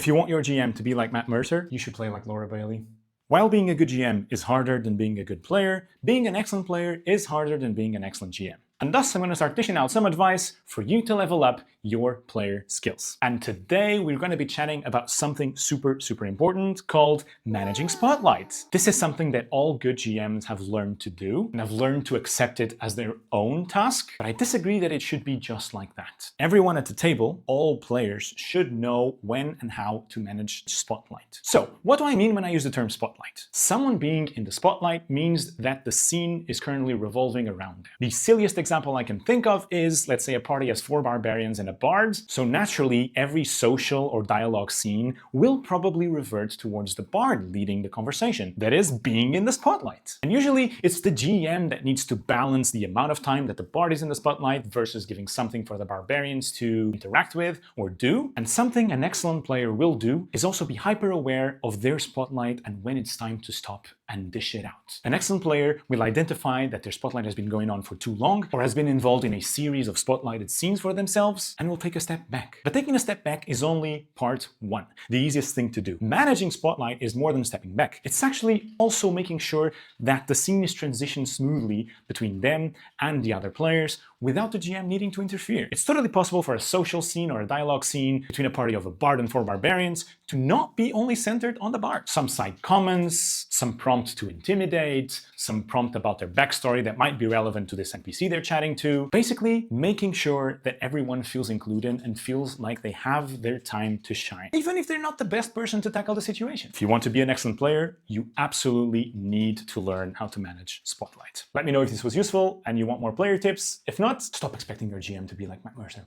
If you want your GM to be like Matt Mercer, you should play like Laura Bailey. While being a good GM is harder than being a good player, being an excellent player is harder than being an excellent GM. And thus, I'm going to start dishing out some advice for you to level up your player skills. And today, we're going to be chatting about something super important called managing spotlights. This is something that all good GMs have learned to do, and have learned to accept it as their own task. But I disagree that it should be just like that. Everyone at the table, all players, should know when and how to manage spotlight. So, what do I mean when I use the term spotlight? Someone being in the spotlight means that the scene is currently revolving around them. The silliest example I can think of is, let's say a party has 4 barbarians and a bard, so naturally every social or dialogue scene will probably revert towards the bard leading the conversation, that is, being in the spotlight. And usually it's the GM that needs to balance the amount of time that the bard is in the spotlight versus giving something for the barbarians to interact with or do. And something an excellent player will do is also be hyper aware of their spotlight and when it's time to stop and dish it out. An excellent player will identify that their spotlight has been going on for too long or has been involved in a series of spotlighted scenes for themselves and will take a step back. But taking a step back is only part one, the easiest thing to do. Managing spotlight is more than stepping back. It's actually also making sure that the scene is transitioned smoothly between them and the other players without the GM needing to interfere. It's totally possible for a social scene or a dialogue scene between a party of a bard and 4 barbarians to not be only centered on the bard. Some side comments, some prompt to intimidate, some prompt about their backstory that might be relevant to this NPC they're chatting to. Basically, making sure that everyone feels included and feels like they have their time to shine, even if they're not the best person to tackle the situation. If you want to be an excellent player, you absolutely need to learn how to manage spotlight. Let me know if this was useful and you want more player tips. If not, stop expecting your GM to be like Matt Mercer.